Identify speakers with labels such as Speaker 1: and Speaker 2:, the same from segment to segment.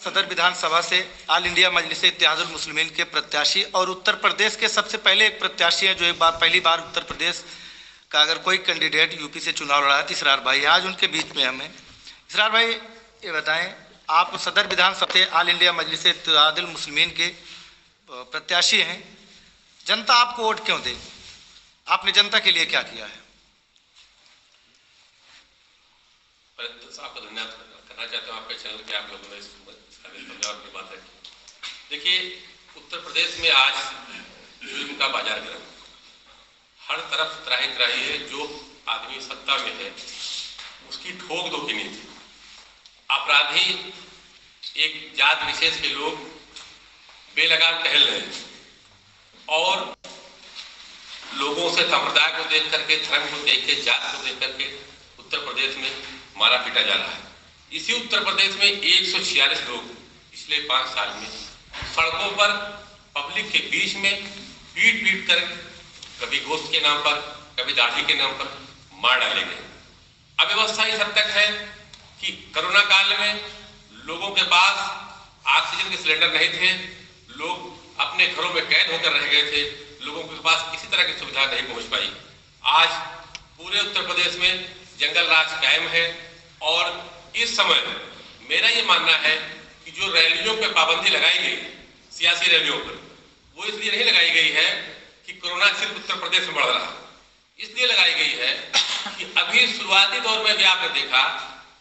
Speaker 1: सदर विधानसभा से all India मजलिस इत्तेहादुल मुस्लिमीन के प्रत्याशी और उत्तर प्रदेश के सबसे पहले एक प्रत्याशी हैं जो एक बार पहली बार उत्तर प्रदेश का अगर कोई कैंडिडेट यूपी से चुनाव लड़ा है तो इसरार भाई आज उनके बीच में हमें। इसरार भाई ये बताएं, आप सदर विधानसभा से ऑल इंडिया मजलिस इत्तेहादुल मुस्लिमीन के प्रत्याशी हैं, जनता आपको वोट क्यों दे? आपने जनता के लिए क्या किया है?
Speaker 2: आपका धन्यवाद करना चाहता हूँ आपके चैनल के आप लोगों ने की बात रखी। देखिए, उत्तर प्रदेश में आज जुल्म का बाजार गर्म, हर तरफ त्राही त्राही है। जो आदमी सत्ता में है उसकी ठोक दो की नीति, अपराधी एक जात विशेष के लोग बेलगाम टहल रहे हैं और लोगों से संप्रदाय को देख करके, धर्म को देख के, जात को देख करके उत्तर प्रदेश में मारा पीटा जा रहा है। इसी उत्तर प्रदेश में 146 लोग पिछले 5 साल में सड़कों पर पब्लिक के बीच में पीट पीट कर, कभी गोश्त के नाम पर, कभी दाढ़ी के नाम पर मार डाले गए। अव्यवस्था इस हद तक है कि कोरोना काल में लोगों के पास ऑक्सीजन के सिलेंडर नहीं थे, लोग अपने घरों में कैद होकर रह गए थे, लोगों के पास किसी तरह की सुविधा नहीं पहुंच पाई। आज पूरे उत्तर प्रदेश में जंगल राज कायम है और इस समय मेरा ये मानना है कि जो रैलियों पर पाबंदी लगाई गई, सियासी रैलियों पर, वो इसलिए नहीं लगाई गई है कि कोरोना सिर्फ उत्तर प्रदेश में बढ़ रहा, इसलिए लगाई गई है कि अभी शुरुआती दौर में भी आपने देखा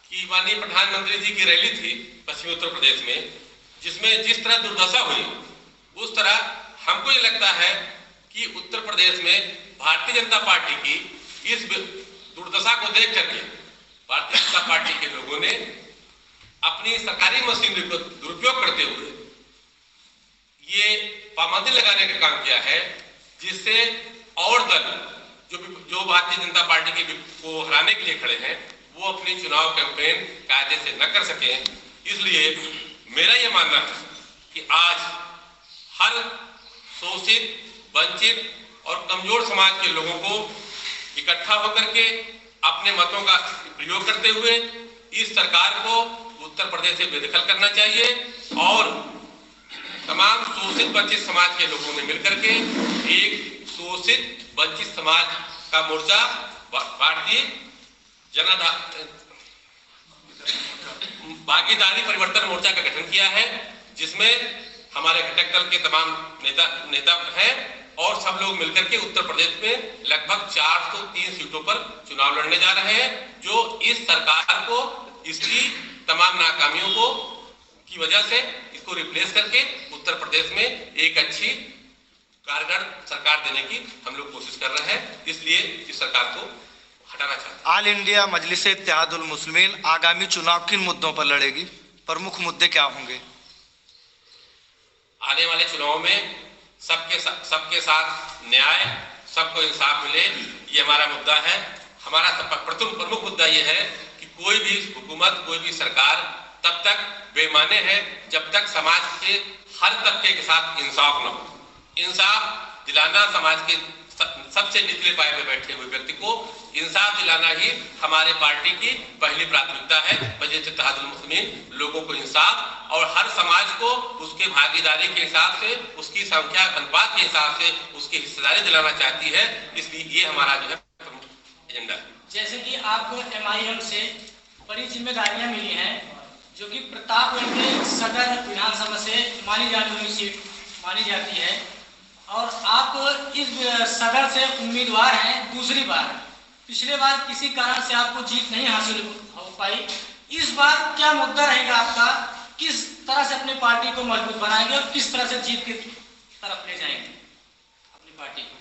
Speaker 2: कि माननीय प्रधानमंत्री जी की रैली थी पश्चिमी उत्तर प्रदेश में, जिसमें जिस तरह दुर्दशा हुई, उस तरह हमको ये लगता है कि उत्तर प्रदेश में भारतीय जनता पार्टी की इस दुर्दशा को देख करके भारतीय जनता पार्टी के लोगों ने अपनी सरकारी मशीनरी को दुरुपयोग करते हुए ये पाबंदी लगाने का काम किया है, जिससे और दल जो भारतीय जनता पार्टी के को हराने के लिए खड़े हैं वो अपनी चुनाव कैंपेन कायदे से न कर सकें। इसलिए मेरा ये मानना है कि आज हर शोषित, वंचित और कमजोर समाज के लोगों को इकट्ठा होकर के अपने मतों का प्रयोग करते हुए इस सरकार को उत्तर प्रदेश से बेदखल करना चाहिए और तमाम शोषित वंचित समाज के लोगों ने मिलकर के एक शोषित वंचित समाज का मोर्चा भारतीय जनता भागीदारी परिवर्तन मोर्चा का गठन किया है, जिसमें हमारे घटक दल के तमाम नेता हैं और सब लोग मिलकर के उत्तर प्रदेश में लगभग 403 सीटों पर चुनाव लड़ने जा रहे हैं, जो इस सरकार को इसकी तमाम नाकामियों को की वजह से इसको रिप्लेस करके उत्तर प्रदेश में एक अच्छी कारगर सरकार देने की हम लोग कोशिश कर रहे हैं। इसलिए इस सरकार को हटाना चाहते हैं।
Speaker 1: ऑल इंडिया मजलिस इत्तेहादुल मुस्लिमीन आगामी चुनाव किन मुद्दों पर लड़ेगी? प्रमुख मुद्दे क्या होंगे?
Speaker 2: आने वाले चुनाव में सबके साथ न्याय, सबको इंसाफ मिले, ये हमारा मुद्दा है। हमारा प्रमुख मुद्दा ये है कि कोई भी हुकूमत, कोई भी सरकार तब तक बेमाने है जब तक समाज के हर तबके के साथ इंसाफ न हो। इंसाफ दिलाना, समाज के सबसे निचले पाए में बैठे हुए व्यक्ति को इंसाफ दिलाना ही हमारे पार्टी की पहली प्राथमिकता है। मजलिस इत्तेहादुल मुस्लिमीन लोगों को इंसाफ और हर समाज को उसके भागीदारी के हिसाब से, उसकी संख्या अनुपात के हिसाब से उसकी हिस्सेदारी दिलाना चाहती है। इसलिए ये हमारा जो है प्रमुख एजेंडा है।
Speaker 3: जैसे कि आपको MIM से बड़ी जिम्मेदारियां मिली हैं, जो कि प्रतापगढ़ के सदर विधानसभा से मानी जाने वाली सीट मानी जाती है और आप इस सदर से उम्मीदवार हैं दूसरी बार। पिछले बार किसी कारण से आपको जीत नहीं हासिल हो पाई, इस बार क्या मुद्दा रहेगा आपका? किस तरह से अपनी पार्टी को मजबूत बनाएंगे और किस तरह से जीत की तरफ ले जाएंगे अपनी पार्टी को?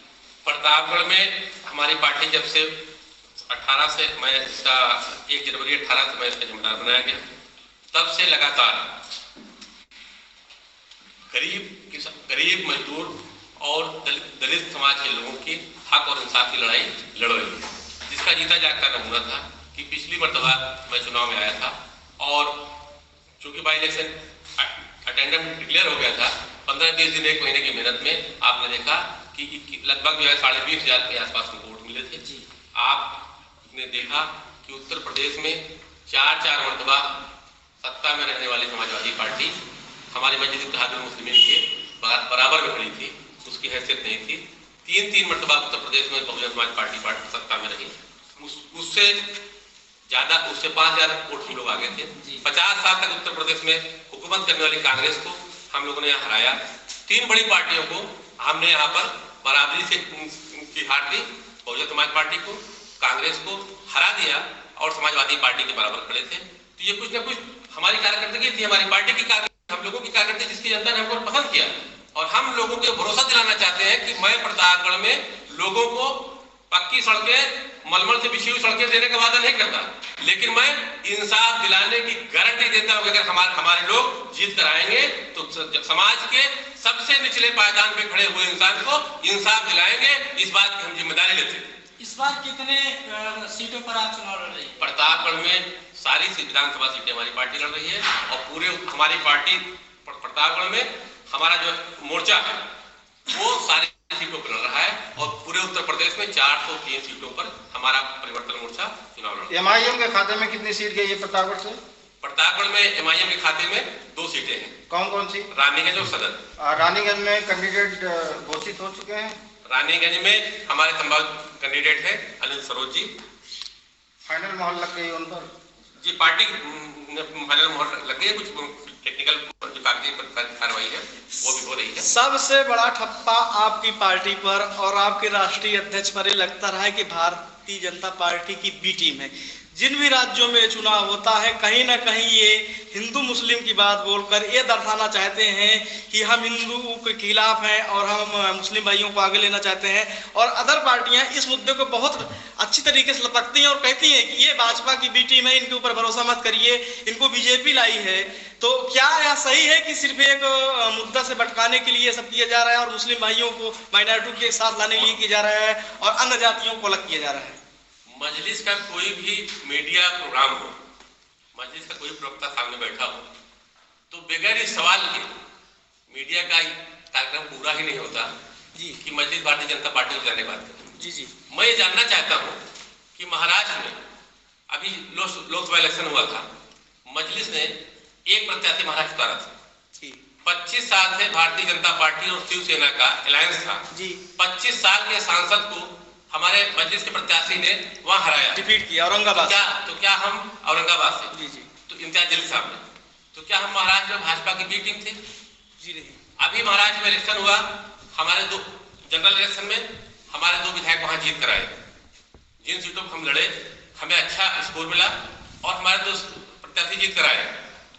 Speaker 2: प्रतापगढ़ में हमारी पार्टी जब से 18 से मैं इसका 1 जनवरी 18 से मैं इसका जिम्मेदार बनाया गया, तब से लगातार गरीब मजदूर और दलित समाज के लोगों की हक और इंसाफ की लड़ाई लड़ रही है, जिसका जीता जागता नमूना था कि पिछली मर्तबा मैं चुनाव में आया था और चूंकि बाई इलेक्शन अटेंडेंट डिक्लेयर हो गया था, 15-20 दिन, 1 महीने की मेहनत में आपने देखा कि लगभग जो है 20,500 के आसपास में वोट मिले थे। आपने देखा कि उत्तर प्रदेश में 4 मरतबा सत्ता में रहने वाली समाजवादी पार्टी हमारी मजलिस इत्तेहादुल मुस्लिमीन के बराबर में खड़ी थी, उसकी हैसियत नहीं थी। 3 मरतबा उत्तर प्रदेश में बहुजन समाज पार्टी सत्ता में रही, उससे ज्यादा, उससे 5000 वोट हम लोग आगे थे। 50 साल तक उत्तर प्रदेश में हुकूमत करने वाली कांग्रेस को हम लोगों ने यहाँ हराया। 3 बड़ी पार्टियों को हमने यहाँ पर बराबरी से की हार दी, बहुजन समाज पार्टी को, कांग्रेस को हरा दिया और समाजवादी पार्टी के बराबर खड़े थे। तो ये कुछ न कुछ हमारी कार्यकर्ता थी, हमारी पार्टी की हम लोगों की कार्यकर्ता, जिसकी जनता ने हमको पसंद किया। और हम लोगों को भरोसा दिलाना चाहते हैं कि मैं प्रतापगढ़ में लोगों को पक्की सड़कें, मलमल से बिछी हुई सड़कें देने का वादा नहीं करता, लेकिन मैं इंसाफ दिलाने की गारंटी देता हूं कि अगर हमारे लोग जीत कर आएंगे तो समाज के सबसे निचले पायदान पे खड़े हुए इंसान को इंसाफ दिलाएंगे। इस बात की हम जिम्मेदारी लेते हैं।
Speaker 3: इस बार कितने सीटों पर आप चुनाव लड़ रहे हैं?
Speaker 2: प्रतापगढ़ में सारी विधानसभा सीटें हमारी पार्टी लड़ रही है और पूरे हमारी पार्टी प्रतापगढ़ में हमारा जो मोर्चा है वो सारी सीटों पर लड़ रहा है और पूरे उत्तर प्रदेश में 403 सीटों पर हमारा परिवर्तन मोर्चा चुनाव लड़ रहा है।
Speaker 1: MIM के खाते में कितनी सीट गई है प्रतापगढ़ से?
Speaker 2: प्रतापगढ़ में MIM के खाते में 2 सीटें हैं।
Speaker 1: कौन कौन सी?
Speaker 2: रानीगंज और सदर।
Speaker 1: रानीगंज में कैंडिडेट घोषित हो चुके हैं।
Speaker 2: रानीगंज में हमारे संभावित कैंडिडेट है अनिल सरोज जी।
Speaker 1: फाइनल मोहर लग गई उन पर?
Speaker 2: जी, पार्टी फाइनल मोहर लग गई, कुछ टेक्निकल जो कागजी कार्रवाई है वो भी हो रही है।
Speaker 4: सबसे बड़ा ठप्पा आपकी पार्टी पर और आपके राष्ट्रीय अध्यक्ष पर लगता रहा है कि भारतीय जनता पार्टी की बी टीम है। जिन भी राज्यों में चुनाव होता है कहीं ना कहीं ये हिंदू मुस्लिम की बात बोलकर ये दर्शाना चाहते हैं कि हम हिंदू के खिलाफ हैं और हम मुस्लिम भाइयों को आगे लेना चाहते हैं, और अदर पार्टियां इस मुद्दे को बहुत अच्छी तरीके से लपकती हैं और कहती हैं कि ये भाजपा की बी टीम है, इनके ऊपर भरोसा मत करिए, इनको बीजेपी लाई है। तो क्या यह सही है कि सिर्फ एक मुद्दा से भटकाने के लिए सब किया जा रहा है और मुस्लिम भाइयों को माइनॉरिटी के साथ लाने के लिए किया जा रहा है और अन्य जातियों को अलग किया जा रहा है?
Speaker 2: मजलिस का कोई भी मीडिया प्रोग्राम हो, मजलिस का कोई प्रवक्ता सामने बैठा हो तो बगैर इस सवाल के मीडिया का कार्यक्रम पूरा ही नहीं होता
Speaker 4: जी
Speaker 2: कि मजलिस भारतीय जनता पार्टी को जाने बात करें।
Speaker 4: जी जी
Speaker 2: मैं ये जानना चाहता हूँ कि महाराष्ट्र में अभी लोकसभा इलेक्शन हुआ था, मजलिस ने एक प्रत्याशी महाराष्ट्र उतारा था। 25 साल से भारतीय जनता पार्टी और शिवसेना का अलायंस था
Speaker 4: जी।
Speaker 2: 25 साल के सांसद को हमारे मजलिस के प्रत्याशी ने वहां हराया,
Speaker 4: डिफीट किया औरंगाबाद।
Speaker 2: तो क्या हम औरंगाबाद से
Speaker 4: जी जी
Speaker 2: तो इम्तियाज जलील साहब ने, तो क्या हम महाराष्ट्र में भाजपा की बी टीम थे?
Speaker 4: जी नहीं।
Speaker 2: अभी महाराष्ट्र में इलेक्शन हुआ, हमारे 2 जनरल इलेक्शन में हमारे 2 विधायक वहां जीत कर आए। जिन सीटों पर हम लड़े हमें अच्छा स्कोर मिला और हमारे 2 प्रत्याशी जीत कर आए।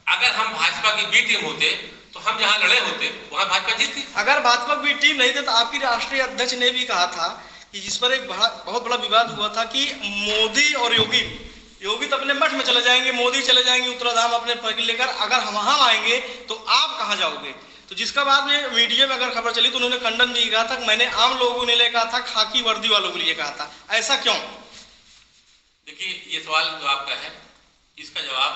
Speaker 2: अगर हम भाजपा की बी टीम होते तो हम जहां लड़े होते वहां भाजपा जीतती।
Speaker 4: अगर भाजपा की टीम नहीं थी तो आपकी राष्ट्रीय अध्यक्ष ने भी कहा था कि जिस पर एक बहुत बड़ा विवाद हुआ था कि मोदी और योगी तो अपने मठ में चले जाएंगे, मोदी चले जाएंगे उत्तराधाम अपने पकड़ लेकर, अगर हम वहां आएंगे तो आप कहां जाओगे? तो जिसका बाद में मीडिया में अगर खबर चली तो उन्होंने खंडन भी कहा था कि मैंने आम लोगों ने लिए कहा था, खाकी वर्दी वालों के लिए कहा था। ऐसा क्यों?
Speaker 2: देखिए, ये सवाल जो आपका है इसका जवाब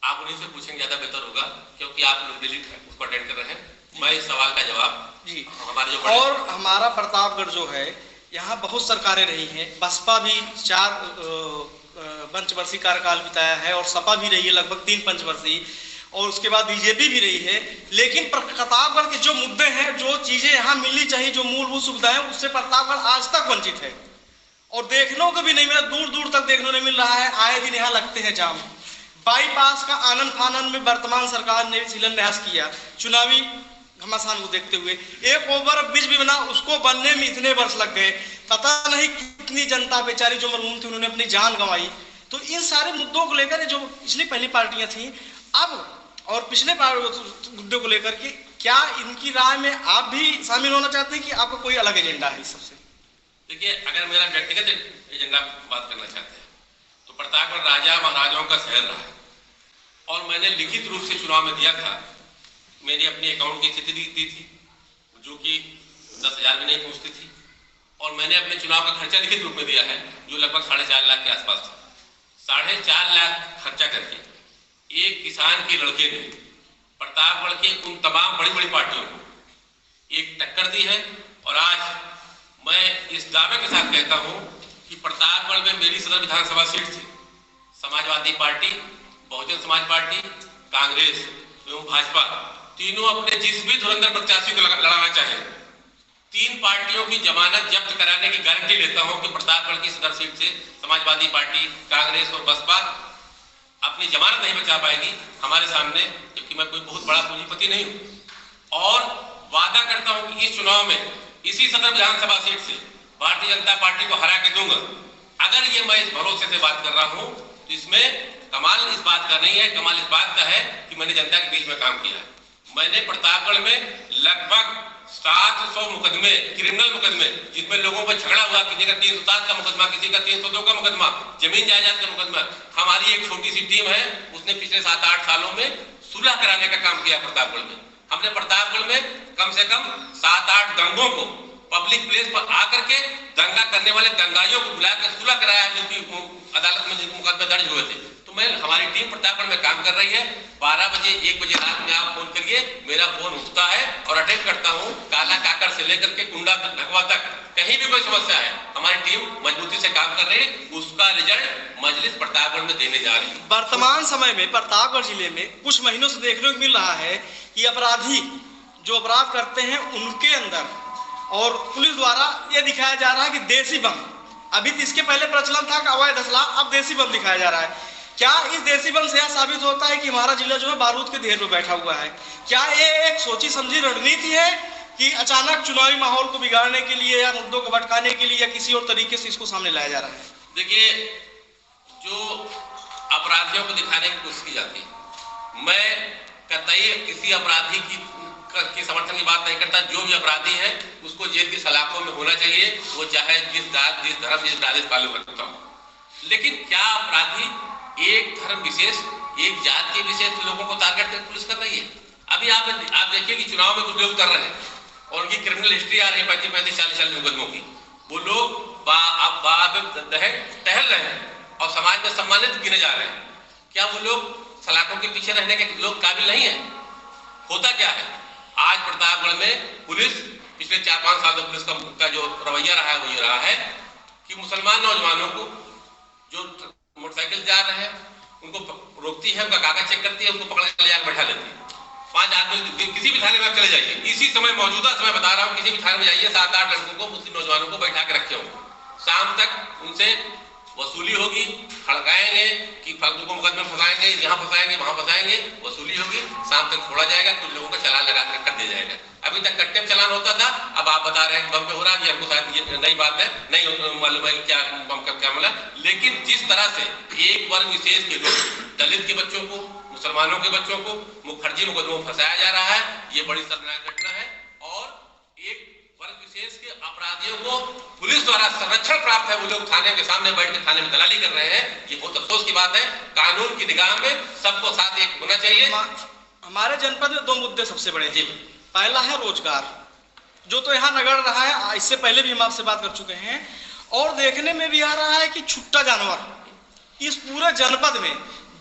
Speaker 2: आप उन्हीं से पूछेंगे, ज्यादा बेहतर होगा, क्योंकि आप लोग दिल्ली उसको अटेंड कर रहे हैं। मैं इस सवाल का जवाब
Speaker 4: जी
Speaker 2: हमारे जो
Speaker 4: और हमारा प्रतापगढ़ जो है यहाँ बहुत सरकारें रही हैं, बसपा भी 4 पंचवर्षीय कार्यकाल बिताया है और सपा भी रही है लगभग 3 पंचवर्षीय, और उसके बाद बीजेपी भी रही है। लेकिन प्रतापगढ़ के जो मुद्दे हैं, जो चीजें यहाँ मिलनी चाहिए, जो मूलभूत सुविधाएं, उससे प्रतापगढ़ आज तक वंचित है और देखने को भी नहीं मिला, दूर दूर तक देखने नहीं मिल रहा है। आए दिन यहाँ लगते हैं जाम। बाईपास का आनंद फानंद में वर्तमान सरकार ने शिलान्यास किया चुनावी घमासान को देखते हुए। एक ओवर ब्रिज भी बना, उसको बनने में इतने वर्ष लग गए, पता नहीं कितनी जनता बेचारी जो मरहूम थी उन्होंने अपनी जान गंवाई। तो इन सारे मुद्दों को लेकर जो पिछली पहली पार्टियां थी अब और पिछले मुद्दों को लेकर के क्या इनकी राय में आप भी शामिल होना चाहते हैं कि आपका कोई अलग एजेंडा है इस सबसे?
Speaker 2: देखिए, अगर मेरा व्यक्तिगत एजेंडा बात करना चाहते हैं तो प्रतापगढ़ राजा महाराजाओं का शहर रहा है और मैंने लिखित रूप से चुनाव में दिया था। मेरी अपनी अकाउंट की स्थिति दी थी जो कि 10,000 भी नहीं पहुंचती थी, और मैंने अपने चुनाव का खर्चा लिखित रूप में दिया है जो लगभग 4.5 लाख के आसपास था। 4.5 लाख खर्चा करके एक किसान के लड़के ने प्रतापगढ़ के उन तमाम बड़ी बड़ी पार्टियों को एक टक्कर दी है। और आज मैं इस दावे के साथ कहता हूं कि प्रतापगढ़ में मेरी सदर विधानसभा सीट थी, समाजवादी पार्टी, बहुजन समाज पार्टी, कांग्रेस एवं भाजपा तीनों अपने जिस भी धुरंधर प्रत्याशी को लड़ाना चाहे, तीन पार्टियों की जमानत जब्त कराने की गारंटी लेता हूं कि प्रतापगढ़ की सदर सीट से समाजवादी पार्टी, कांग्रेस और बसपा अपनी जमानत नहीं बचा पाएगी हमारे सामने, क्योंकि मैं कोई बहुत बड़ा पूंजीपति नहीं हूं। और वादा करता हूं कि इस चुनाव में इसी सदर विधानसभा सीट से भारतीय जनता पार्टी को हरा के दूंगा। अगर ये मैं इस भरोसे से बात कर रहा हूं तो इसमें कमाल इस बात का नहीं है, कमाल इस बात का है कि मैंने जनता के बीच में काम किया है। मैंने प्रतापगढ़ में लगभग 700 मुकदमे, क्रिमिनल मुकदमे, जिसमें लोगों पर झगड़ा हुआ, किसी का 307 का मुकदमा, किसी का 302 का मुकदमा, जमीन जायदाद का मुकदमा, हमारी एक छोटी सी टीम है, उसने पिछले 7-8 सालों में सुलह कराने का काम किया प्रतापगढ़ में। हमने प्रतापगढ़ में कम से कम 7-8 दंगों को पब्लिक प्लेस पर आकर के दंगा करने वाले दंगाइयों को बुलाकर सुलह कराया है, जो कि अदालत में जिनके मुकदमे दर्ज हुए थे। तो मैं, हमारी टीम प्रतापगढ़ में काम कर रही है। 12 बजे 1 बजे रात में आप फोन करिए, मेरा फोन उठता है और अटेंड करता हूं। काला काकर से लेकर के कुंडा ढकवा तक कहीं भी कोई समस्या है, हमारी टीम मजबूती से काम कर रही है। उसका रिजल्ट मजलिस प्रतापगढ़ में देने जा रही है।
Speaker 4: वर्तमान समय में प्रतापगढ़ जिले में कुछ महीनों से देखने को मिल रहा है कि अपराधी जो अपराध करते हैं उनके अंदर और पुलिस द्वारा यह दिखाया जा रहा है कि देसी बम, अभी इसके पहले प्रचलन था अवैध असला, अब देसी बम दिखाया जा रहा है। क्या इस देसी बम से यह साबित होता है कि हमारा जिला जो है बारूद के ढेर में बैठा हुआ है? क्या ये एक सोची समझी रणनीति है कि अचानक चुनावी माहौल को बिगाड़ने के लिए या मुद्दों को भटकाने के लिए या किसी और तरीके से इसको सामने लाया जा रहा है?
Speaker 2: देखिए, जो अपराधियों को दिखाने की कोशिश की जाती है, मैं कतई किसी अपराधी की समर्थन की बात नहीं करता। जो भी अपराधी है उसको जेल की सलाखों में होना चाहिए, वो चाहे जिस धर्म जिस आदेश फॉलो करता हो। लेकिन क्या अपराधी एक धर्म विशेष, एक जात के विशेष लोगों को टारगेट करके पुलिस कर रही है? अभी आप देखिए कि चुनाव में कुछ लोग कर रहे हैं और उनकी क्रिमिनल हिस्ट्री आ रही है 35-40 मुकदमों की। वो लोग टहल रहे हैं और समाज में सम्मानित गिने जा रहे हैं। क्या वो लोग सलाखों के पीछे रहने के लोग काबिल नहीं है? होता क्या है, आज प्रतापगढ़ में पुलिस, पिछले 4-5 साल से पुलिस का जो रवैया रहा है वो ये रहा है कि मुसलमान नौजवानों को जो मोटरसाइकिल जा रहे हैं उनको रोकती है, उनका कागज चेक करती है, उनको पकड़ के ले जाकर बैठा लेती है। 5 आदमी किसी भी थाने में आप चले जाइए, इसी समय मौजूदा समय बता रहा हूँ, किसी भी थाने में जाइए, 7-8 लड़कों को, मुस्लिम नौजवानों को बैठा के रखे होंगे। शाम तक उनसे वसूली होगी, हड़काएंगे कि फालतू को मुकदमे फंसाएंगे, यहाँ फंसाएंगे वहां फंसाएंगे, वसूली होगी, शाम तक छोड़ा जाएगा, कुछ लोगों का चालान लगा कर कर दिया जाएगा। अभी तक कट्टे चालान होता था, अब आप बता रहे हैं बम पे हो रहा है। ये हमको शायद ये नई बात है, नहीं मालूम है क्या बम का क्या मिला। लेकिन जिस तरह से एक वर्ग विशेष के लोग, दलित के बच्चों को, मुसलमानों के बच्चों को फर्जी मुकदमों में फंसाया जा रहा है, ये बड़ी शर्मनाक घटना है। और एक वर्ग विशेष के अपराधियों को पुलिस द्वारा संरक्षण प्राप्त है, वो लोग थाने के सामने बैठ के थाने में दलाली कर रहे हैं, ये बहुत अफसोस की बात है। कानून की निगाह में सबको साथ एक होना चाहिए।
Speaker 4: हमारे जनपद में 2 मुद्दे सबसे बड़े हैं। पहला है रोजगार, जो तो यहाँ नगड़ रहा है, इससे पहले भी हम आपसे बात कर चुके हैं, और देखने में भी आ रहा है कि छुट्टा जानवर इस पूरे जनपद में,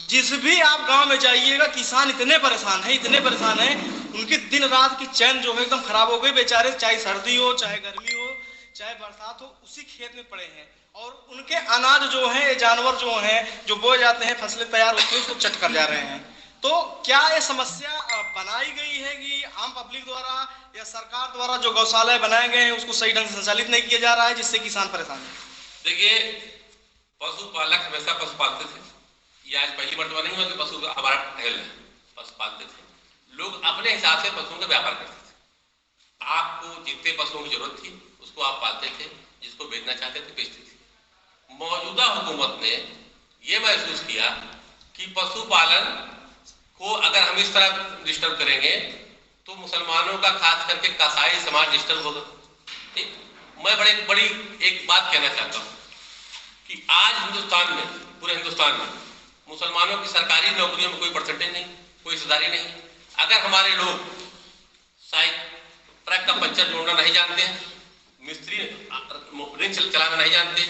Speaker 4: जिस भी आप गांव में जाइएगा, किसान इतने परेशान हैं, उनकी दिन रात की चैन जो है एकदम खराब हो गई। बेचारे चाहे सर्दी हो, चाहे गर्मी हो, चाहे बरसात हो, उसी खेत में पड़े हैं और उनके अनाज जो है, जानवर जो हैं, जो बोए जाते हैं, फसलें तैयार होती हैं, उसको चट कर जा रहे हैं। तो क्या ये समस्या बनाई गई है कि आम पब्लिक द्वारा या सरकार द्वारा जो गौशाला बनाए गए हैं उसको सही ढंग से संचालित नहीं किया जा रहा है, जिससे किसान परेशान है?
Speaker 2: देखिए, पशुपालक हमेशा पशु पालते थे, ये आज पहली मर्तबा नहीं हुआ कि पशु हमारा टहल है, पशु पालते थे। लोग अपने हिसाब से पशुओं का व्यापार करते थे। आपको जितने पशुओं की जरूरत थी उसको आप पालते थे, जिसको बेचना चाहते थे बेचते थे। मौजूदा हुकूमत ने यह महसूस किया कि पशुपालन को अगर हम इस तरह डिस्टर्ब करेंगे तो मुसलमानों का खास करके कसाई समाज डिस्टर्ब होगा। ठीक, मैं बड़ी एक बात कहना चाहता हूँ कि आज हिंदुस्तान में, पूरे हिंदुस्तान में मुसलमानों की सरकारी नौकरियों में कोई परसेंटेज नहीं, कोई हिस्सेदारी नहीं। अगर हमारे लोग ट्रक का पंचर जोड़ना नहीं जानते, मिस्त्री रिंच चलाना नहीं जानते,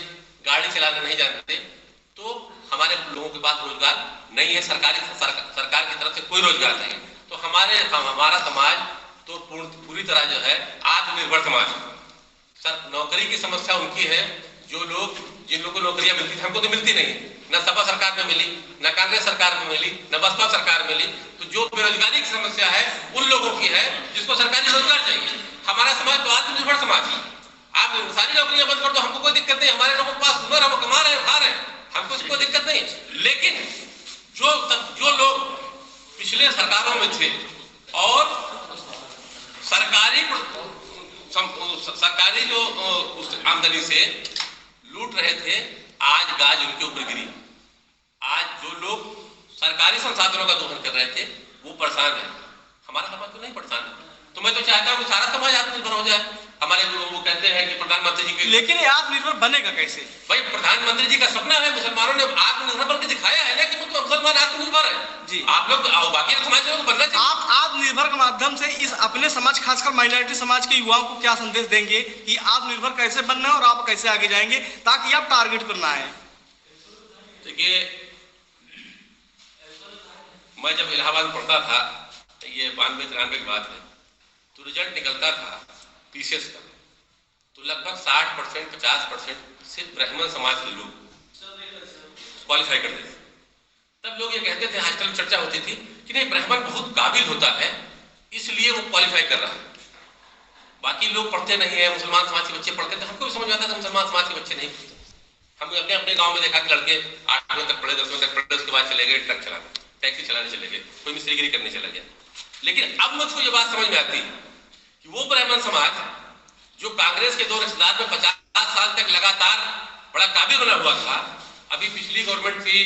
Speaker 2: गाड़ी चलाना नहीं जानते, तो हमारे लोगों के पास रोजगार नहीं है, सरकार की तरफ से कोई रोजगार नहीं है। तो हमारा समाज तो पूरी तरह जो है आत्मनिर्भर समाज है। नौकरी की समस्या उनकी है, जिन लोगों को नौकरियां मिलती थी, हमको तो मिलती नहीं। न सपा सरकार में मिली, न कांग्रेस सरकार में मिली, न बसपा सरकार में मिली। तो जो बेरोजगारी की समस्या है उन लोगों की है जिसको सरकारी रोजगार चाहिए। हमारा समाज तो आत्मनिर्भर समाज है। आप सारी नौकरियां बंद कर दो, हमको कोई दिक्कत नहीं, हमारे लोगों के पास हुनर, हम कमा रहे हैं, खा रहे हैं, हमको कोई दिक्कत नहीं। लेकिन जो लोग पिछले सरकारों में थे और सरकारी जो आमदनी से लूट रहे थे, आज गाज उनके ऊपर गिरी। आज जो लोग सरकारी संसाधनों का दोहन कर रहे थे वो परेशान है। हमारा समाज तो नहीं परेशान है। तो मैं तो चाहता हूँ सारा समाज आत्मनिर्भर हो जाए। हमारे वो कहते हैं कि प्रधानमंत्री जी के,
Speaker 4: लेकिन ये आत्मनिर्भर बनेगा कैसे?
Speaker 2: भाई प्रधानमंत्री जी का सपना है, मुसलमानों ने आत्मनिर्भर बन के दिखाया है ना कि मतलब मुसलमान आत्मनिर्भर है
Speaker 4: जी।
Speaker 2: आप लोग बाकी समाज के लोग बनना चाहिए।
Speaker 4: आप आत्मनिर्भर के माध्यम से इस अपने समाज, खासकर माइनॉरिटी समाज के युवाओं को क्या संदेश देंगे कि आत्मनिर्भर कैसे बनना है और आप कैसे आगे जाएंगे ताकि आप टारगेट करना है?
Speaker 2: देखिए, मैं जब इलाहाबाद में पढ़ता था, ये 92-93 की बात है, तो रिजल्ट निकलता था पीसीएस का, तो लगभग 60%, 50% सिर्फ ब्राह्मण समाज के लोग क्वालिफाई करते थे। तब लोग ये कहते थे, आजकल चर्चा होती थी कि नहीं ब्राह्मण बहुत काबिल होता है इसलिए वो क्वालिफाई कर रहा है, बाकी लोग पढ़ते नहीं है। मुसलमान समाज के बच्चे पढ़ते थे, हमको भी समझ में आता था मुसलमान समाज के बच्चे नहीं पढ़ते। हम अपने गांव में देखा कि लड़के 8वीं तक पढ़े, 10वीं तक पढ़े, उसके बाद चले गए ट्रक चलाने, टैक्सी चलाने चले गए, कोई मिस्त्रीगिरी करने चला गया। लेकिन अब मुझको ये बात समझ में आती है कि वो ब्राह्मण समाज जो कांग्रेस के 2 रिश्तेदार में 50 साल तक लगातार बड़ा काबिल बना हुआ था, अभी पिछली गवर्नमेंट थी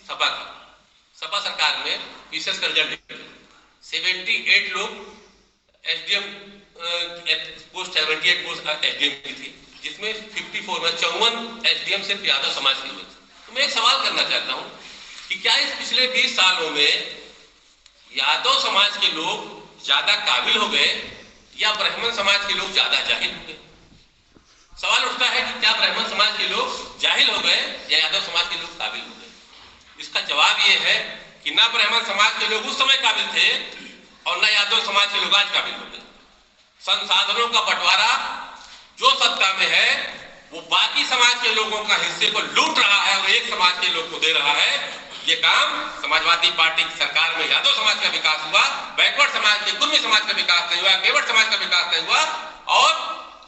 Speaker 2: सपा सरकार में पीसीएस का रिजल्ट निकला, 78 लोग एसडीएम पोस्ट, 78 पोस्ट एसडीएम की थी, जिसमें 54 में 54 एसडीएम सिर्फ यादव समाज के हुए थे। तो मैं एक सवाल करना चाहता हूं कि क्या इस पिछले 20 सालों में यादव समाज के लोग ज्यादा काबिल हो गए या ब्राह्मण समाज के लोग ज्यादा जाहिल हो गए? सवाल उठता है कि क्या ब्राह्मण समाज के लोग जाहिल हो गए या यादव समाज के लोग काबिल हो गए? इसका जवाब यह है कि ना ब्राह्मण समाज के लोग उस समय काबिल थे और ना यादव समाज के लोग आज काबिल हो गए। संसाधनों का बंटवारा जो सत्ता में है वो बाकी समाज के लोगों का हिस्से को लूट रहा है और एक समाज के लोग को दे रहा है। ये काम समाजवादी पार्टी की सरकार में यादव समाज का विकास हुआ, बैकवर्ड समाज में कुर्मी समाज का विकास नहीं हुआ, केवट समाज का विकास नहीं हुआ, और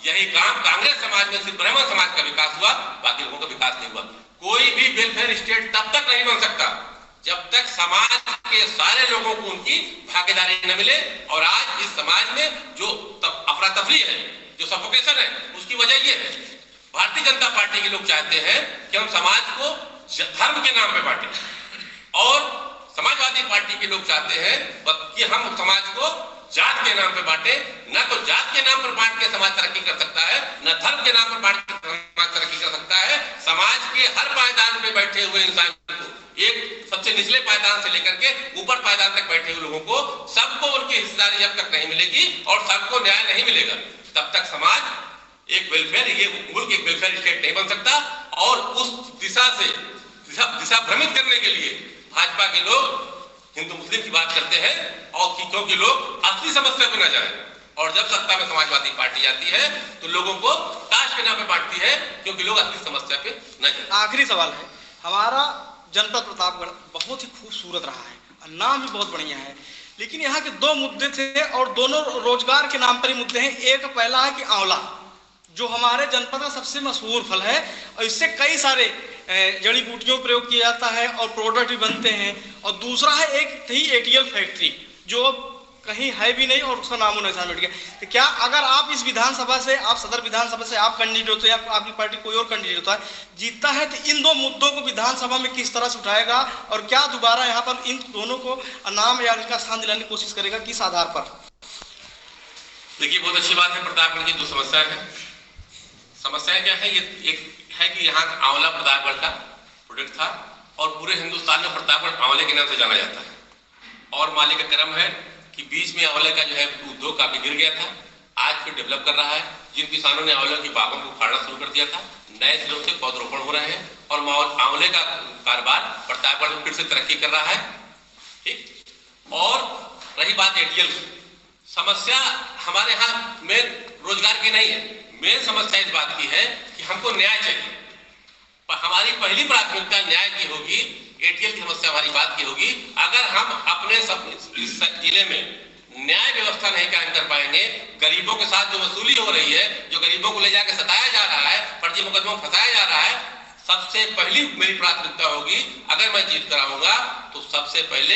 Speaker 2: यही काम कांग्रेस समाज में सिर्फ ब्राह्मण समाज का विकास हुआ, बाकी लोगों का विकास नहीं हुआ। कोई भी वेलफेयर स्टेट तब तक नहीं बन सकता जब तक समाज के सारे लोगों को उनकी भागीदारी न मिले। और आज इस समाज में जो अफरा तफरी है, जो सफोकेशन है, उसकी वजह यह है भारतीय जनता पार्टी के लोग चाहते हैं कि हम समाज को धर्म के नाम पे बांटे और समाजवादी पार्टी के लोग चाहते हैं कि हम समाज को जात के नाम पे बांटे। न तो जात के नाम पर बांट के समाज तरक्की कर सकता है, न धर्म के नाम पर बांट के समाज तरक्की कर सकता है। समाज के हर पायदान पे बैठे हुए इंसान को, एक सबसे निचले पायदान से लेकर के ऊपर पायदान तक बैठे हुए लोगों को, सबको उनकी हिस्सेदारी जब तक नहीं मिलेगी और सबको न्याय नहीं मिलेगा, तब तक समाज एक वेलफेयर, ये मुल्क एक वेलफेयर स्टेट नहीं बन सकता। और उस दिशा भ्रमित करने के लिए भाजपा के लोग हिंदू मुस्लिम की बात करते हैं और क्योंकि लोग असली समस्या पे न जाए, और जब सत्ता में समाजवादी पार्टी आती है तो लोगों को कास्ट के नाम पे बांटती है क्योंकि लोग असली समस्या पे न जाए।
Speaker 4: आखिरी सवाल है, हमारा जनपद प्रतापगढ़ बहुत ही खूबसूरत रहा है और नाम भी बहुत बढ़िया है, लेकिन यहाँ के 2 मुद्दे थे और दोनों रोजगार के नाम पर ही मुद्दे हैं। एक पहला है कि आंवला, जो हमारे जनपद का सबसे मशहूर फल है और इससे कई सारे जड़ी बूटियों प्रयोग किया जाता है और प्रोडक्ट भी बनते हैं। और दूसरा है एक थी एटीएल फैक्ट्री, जो कहीं है भी नहीं और उसका नामो निशान मिट गया। तो क्या अगर आप इस विधानसभा से, आप सदर विधानसभा से आप कैंडिडेट होते हैं या आपकी पार्टी कोई और कैंडिडेट होता है, जीतता है, तो इन 2 मुद्दों को विधानसभा में किस तरह से उठाएगा और क्या दोबारा यहाँ पर इन दोनों को नाम या इनका स्थान दिलाने की कोशिश करेगा, किस आधार पर?
Speaker 2: देखिए, बहुत अच्छी बात है। प्रतापगढ़ की 2 समस्या है। समस्या क्या है? ये एक है कि यहाँ आंवला प्रतापगढ़ का प्रोडक्ट था और पूरे हिंदुस्तान में प्रतापगढ़ आंवले के नाम से जाना जाता है। और मालिक का क्रम है कि बीच में आंवले का जो है उद्योग काफी गिर गया था, आज फिर डेवलप कर रहा है। जिन किसानों ने आंवले की बागों को उखाड़ना शुरू कर दिया था, नए सिरों से पौधरोपण हो रहे हैं और आंवले का कारोबार प्रतापगढ़ में फिर से तरक्की कर रहा है। ठीक। और रही बात एटीएल की, समस्या हमारे यहाँ में रोजगार की नहीं है, मेन समस्या इस बात की है कि हमको न्याय चाहिए। हमारी पहली प्राथमिकता न्याय की होगी, एटीएल की समस्या हमारी बात की होगी। अगर हम अपने इस जिले में न्याय व्यवस्था नहीं कायम कर पाएंगे, गरीबों के साथ जो वसूली हो रही है, जो गरीबों को ले जाकर सताया जा रहा है, फर्जी मुकदमों में फंसाया जा रहा है, सबसे पहली मेरी प्राथमिकता होगी, अगर मैं जीत कर आऊंगा तो सबसे पहले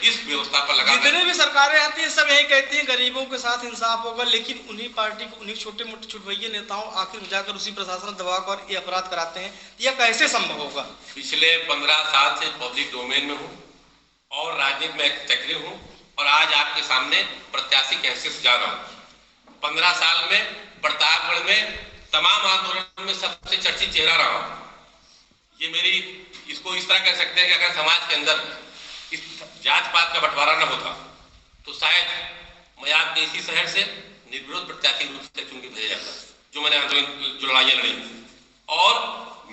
Speaker 2: इस व्यवस्था पर लगा।
Speaker 4: जितने भी सरकारें आती हैं सब यही कहती हैं गरीबों के साथ इंसाफ होगा, लेकिन उन्हीं पार्टी को, उन्हीं छोटे मोटे छुटभइये नेताओं आखिर जाकर उसी प्रशासन दबाव कर ये अपराध कराते हैं। यह कैसे संभव होगा?
Speaker 2: पिछले 15 साल से पब्लिक डोमेन में हूँ और राजनीति में सक्रिय हूँ और आज आपके सामने प्रत्याशी की हैसियत से जा रहा हूँ। 15 साल में प्रतापगढ़ में तमाम आंदोलन में सबसे चर्चित चेहरा रहा हूँ। ये मेरी, इसको इस तरह कह सकते हैं कि अगर समाज के अंदर इस जात पात का बंटवारा न होता तो शायद मैं आपके इसी शहर से निर्विरोध प्रत्याशी रूप से चुन के भेजा जाता, जो मैंने आंदोलन, जो लड़ाइयाँ लड़ी। और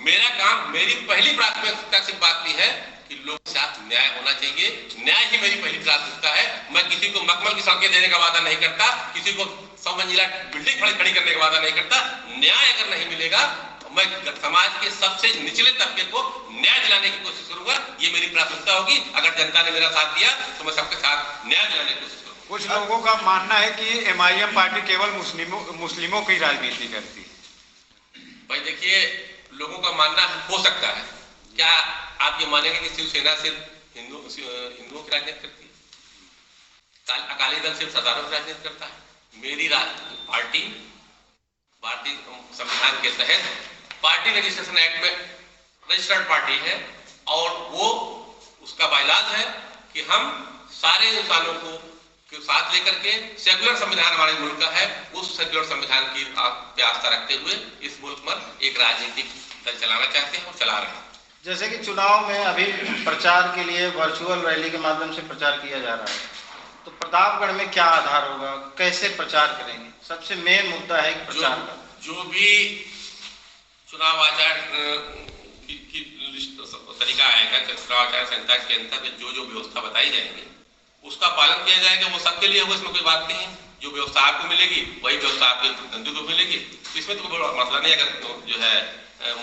Speaker 2: मेरा काम, मेरी पहली प्राथमिकता सिर्फ बात भी है कि लोगों के साथ न्याय होना चाहिए। न्याय ही मेरी पहली प्राथमिकता है। मैं किसी को मखमल की सड़कें देने का वादा नहीं करता, किसी को 100 मंजिला बिल्डिंग खड़ी करने का वादा नहीं करता। न्याय अगर नहीं मिलेगा तो मैं समाज के सबसे निचले तबके को न्याय दिलाने की कोशिश करूंगा। ये मेरी प्राथमिकता होगी। अगर जनता ने मेरा साथ दिया तो मैं सबके साथ न्याय दिलाने की कोशिश करूंगा।
Speaker 5: कुछ लोगों का मानना है कि MIM पार्टी केवल मुस्लिमों की राजनीति करती है।
Speaker 2: भाई देखिए, लोगों का मानना हो सकता है। क्या आप ये मानेंगे कि शिवसेना सिर्फ हिंदुओं की राजनीति करती है? अकाली दल सिर्फ सरदारों की राजनीति करता है? मेरी पार्टी भारतीय संविधान के तहत पार्टी रजिस्ट्रेशन एक्ट में रजिस्टर्ड पार्टी है और वो उसका बायलाज है कि हम सारे इंसानों को साथ लेकर के सेकुलर संविधान हमारे मुल्क का है, उस सेकुलर संविधान की पे आस्था रखते हुए इस मुल्क में एक राजनीतिक दल चलाना चाहते हैं और चला रहे हैं।
Speaker 6: जैसे कि चुनाव में अभी प्रचार के लिए वर्चुअल रैली के माध्यम से प्रचार किया जा रहा है, तो प्रतापगढ़ में क्या आधार होगा, कैसे प्रचार करेंगे? सबसे मेन मुद्दा है कि प्रचार का
Speaker 2: जो भी चुनाव आचार की तरीका आएगा, चुनाव आचार संहिता के अंतर्गत जो जो व्यवस्था बताई जाएंगी उसका पालन किया जाएगा। वो सबके लिए होगा, इसमें कोई बात नहीं है। जो व्यवस्था आपको मिलेगी वही व्यवस्था आपके प्रतिद्वंदी को मिलेगी। इसमें तो कोई बड़ा मसला नहीं है। अगर जो है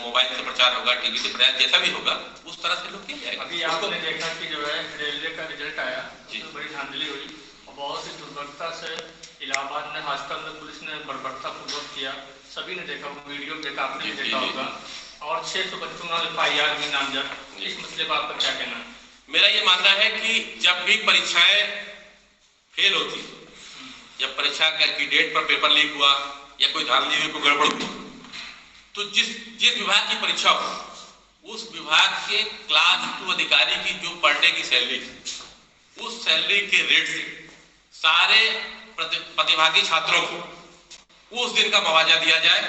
Speaker 2: मोबाइल से प्रचार होगा, टीवी से प्रचार, जैसा भी होगा उस तरह से लोग किया जाएगा।
Speaker 7: अभी आपने देखा कि जो है रेलवे का रिजल्ट आया, तो बड़ी धांधली हुई और बहुत सी दुर्घटना से इलाहाबाद में हॉस्पिटल में पुलिस ने बर्बरतापूर्वक किया। सभी ने देखा, वीडियो देखा, आपने भी देखा होगा। और 655 FIR में नामजद। इस मसले पर आपका क्या कहना है?
Speaker 2: मेरा ये मानना है कि जब भी परीक्षाएं फेल होती, जब परीक्षा की डेट पर पेपर लीक हुआ या कोई धांधली हुई, कोई गड़बड़ हुई, तो जिस विभाग की परीक्षा हो उस विभाग के क्लास 2 अधिकारी की जो पर डे की सैलरी, उस सैलरी के रेट से सारे प्रतिभागी छात्रों को उस दिन का मुआवजा दिया जाए।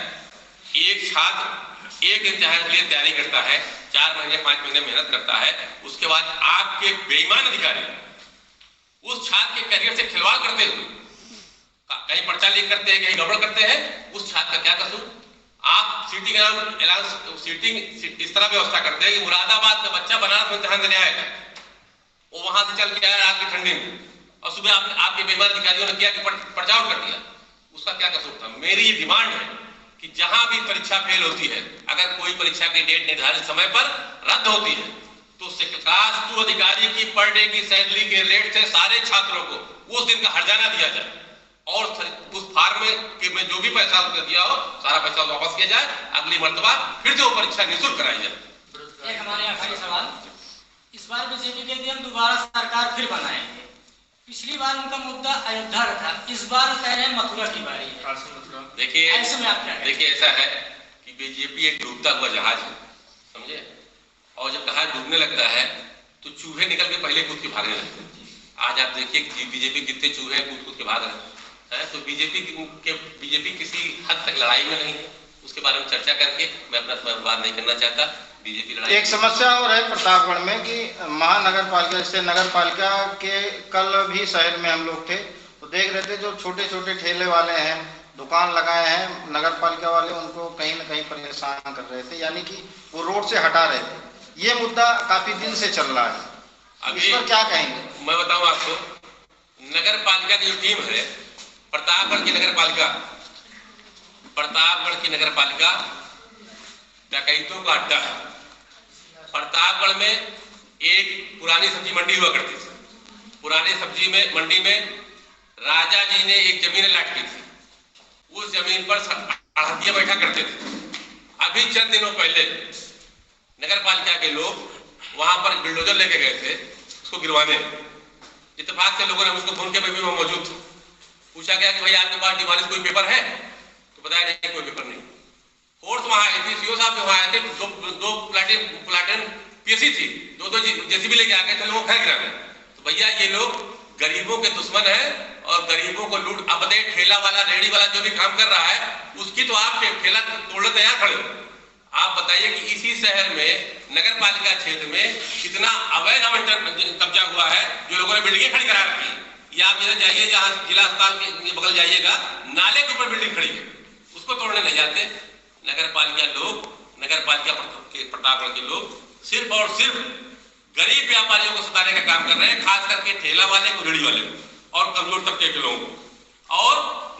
Speaker 2: एक छात्र एक इम्तिहान के लिए तैयारी करता है, 4 महीने 5 महीने मेहनत करता है, उसके बाद आपके बेईमान अधिकारी उस छात्र के करियर से खिलवाड़ करते हुए कहीं पर्चा लीक करते हैं, कहीं गड़बड़ करते हैं, उस छात्र का क्या कसूर? आप सीटिंग इस तरह व्यवस्था करते हैं कि मुरादाबाद का बच्चा बनारस में इम्तिहान देने आएगा, वो वहां से चल के आया रात की ठंडी में, और सुबह आपके बेईमान अधिकारियों ने किया कि पर्चा आउट कर दिया। उसका क्या कसूर था? मेरी डिमांड है कि जहां भी परीक्षा फेल होती है, अगर कोई परीक्षा की डेट निर्धारित समय पर रद्द होती है तो क्लास 2 अधिकारी की पर डे की सैलरी के रेट से सारे छात्रों को उस दिन का हर्जाना दिया जाए और उस फार्म में जो भी पैसा उसने दिया हो सारा पैसा वापस किया जाए। अगली मर्तबा फिर से वो परीक्षा निःशुल्क कराई जाए।
Speaker 3: एक हमारे आखिरी सवाल, इस बार बीजेपी के हम दोबारा सरकार फिर बनाएंगे। पिछली बार उनका मुद्दा अयोध्या का था, इस बार कह रहे हैं मथुरा की बारी है।
Speaker 2: देखिए
Speaker 3: ऐसे में आप क्या कहें?
Speaker 2: देखिए ऐसा है कि बीजेपी एक डूबता हुआ जहाज है, समझे, और जब जहाज डूबने लगता है तो चूहे निकल के पहले कूद के भागने लगते हैं। आज आप देखिए कि बीजेपी कितने चूहे कूद के भाग रहे हैं। तो बीजेपी किसी हद तक लड़ाई में नहीं है, उसके बारे में चर्चा करके मैं अपना समय बर्बाद नहीं करना चाहता। बीजेपी लड़ाई
Speaker 6: एक समस्या और है प्रतापगढ़ में कि महानगर पालिका, जैसे नगर पालिका के कल भी शहर में हम लोग थे तो देख रहे थे जो छोटे छोटे ठेले वाले हैं, दुकान लगाए हैं, नगर पालिका वाले उनको कहीं न कहीं परेशान कर रहे थे, यानी कि वो रोड से हटा रहे थे। ये मुद्दा काफी दिन से चल रहा है, इस पर क्या कहेंगे?
Speaker 2: मैं बताऊं आपको, नगर पालिका की जो टीम है, प्रतापगढ़ की नगर पालिका डकैतों का अड्डा है। प्रतापगढ़ में एक पुरानी सब्जी मंडी हुआ करती थी। पुरानी सब्जी में मंडी में राजा जी ने एक जमीन अलॉट की थी। उस जमीन पर आढ़तिया बैठा करते थे। अभी चंद दिनों पहले नगर पालिका के लोग वहां पर बिल्डोजर लेके गए थे उसको गिरवाने। इत्तेफाक से लोगों ने उसको फोन किया, मैं भी वहां मौजूद था। पूछा गया कि भाई आपके पास डिवालिस कोई पेपर है? तो बताया नहीं कोई पेपर नहीं। फोर्स वहां आई थी, सीओ साहब वहां आए थे, दो प्लाटन पीएससी थी, दो जेसीबी लेके आ गए थे लोगों को घर गिराने। तो भैया ये लोग गरीबों के दुश्मन है और गरीबों को लूट। अब ठेला वाला रेहड़ी वाला जो भी काम कर रहा है उसकी तो आप ठेला तोड़ने तैयार खड़े हो। आप बताइए कि इसी शहर में नगर पालिका क्षेत्र में कितना अवैध आवंटन कब्जा हुआ है, जो लोगों ने बिल्डिंगें खड़ी करा रखी है। या आप इधर जाइए, जहाँ जिला अस्पताल के बगल जाइएगा, नाले के ऊपर बिल्डिंग खड़ी है, उसको तोड़ने नहीं जाते। नगर पालिका लोग, नगर पालिका के प्रतापगढ़ के लोग सिर्फ और सिर्फ गरीब व्यापारियों को सताने का काम कर रहे हैं, खास करके ठेला वाले को, रेहड़ी वाले को और कमजोर तबके के लोगों को। और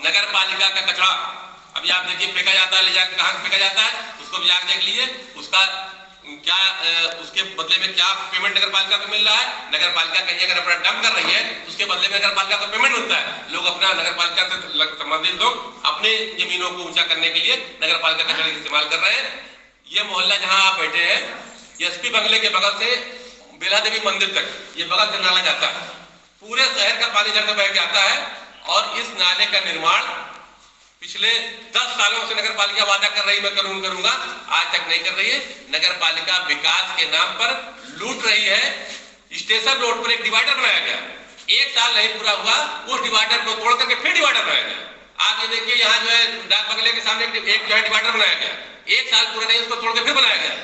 Speaker 2: नगर पालिका का कचरा अभी आप देखिए फेंका जाता है, ले जाकर कहाँ फेंका जाता है उसको भी जाकर देख लीजिए। उसका क्या उसके बदले में क्या पेमेंट नगर पालिका को मिल रहा है। नगर पालिका कहीं अगर अपना डंप कर रही है उसके बदले में नगर पालिका को पेमेंट मिलता है। लोग अपना नगर पालिका से संबंधित लोग अपने जमीनों को ऊंचा करने के लिए नगर पालिका का इस्तेमाल कर रहे हैं। ये मोहल्ला जहाँ आप बैठे हैं, एसपी बंगले के बगल से बेला देवी मंदिर तक ये बगल से नाला जाता है। पूरे शहर का पानी इधर से बह के आता है और इस नाले का निर्माण पिछले 10 सालों से नगर पालिका वादा कर रही, मैं करूंगा, आज तक नहीं कर रही है। नगर पालिका विकास के नाम पर लूट रही है। स्टेशन रोड पर एक डिवाइडर बनाया गया, 1 साल नहीं पूरा हुआ, उस डिवाइडर को तोड़ करके फिर डिवाइडर बनाया गया। आप ये देखिए, यहाँ जो है डाक बंगले के सामने एक जो है डिवाइडर बनाया गया, 1 साल पूरा नहीं, उसको तोड़ के फिर बनाया गया।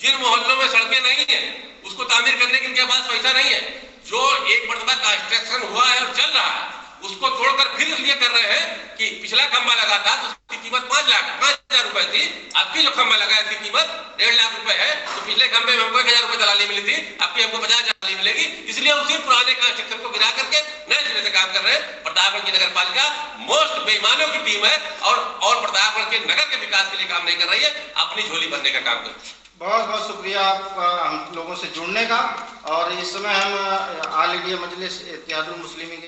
Speaker 2: जिन मोहल्लों में सड़कें नहीं है उसको तामीर करने के इनके पास पैसा नहीं है। जो एक मरतबा कंस्ट्रक्शन हुआ है और चल रहा है उसको तोड़कर फिर इसलिए कर रहे हैं कि पिछला खंबा लगा था तो उसकी कीमत 5,00,000 रुपए थी। आपकी जो खंबा लगा इसकी कीमत 1.5 लाख रुपए है। तो पिछले खंबे में हमको 1,000 रुपए दलाली मिली थी, आपकी हमको 50,000 दलाली मिलेगी। इसलिए उसी पुराने कंस्ट्रक्शन को गिरा करके नए सिरे से काम कर रहे हैं। प्रतापगढ़ की नगर पालिका मोस्ट बेईमानों की टीम है और प्रतापगढ़ के नगर के विकास के लिए काम नहीं कर रही है, अपनी झोली भरने का काम कर रही है।
Speaker 6: बहुत बहुत शुक्रिया आपका हम लोगों से जुड़ने का। और इस समय हम ऑल इंडिया मजलिस इत्तेहादुल मुस्लिमीन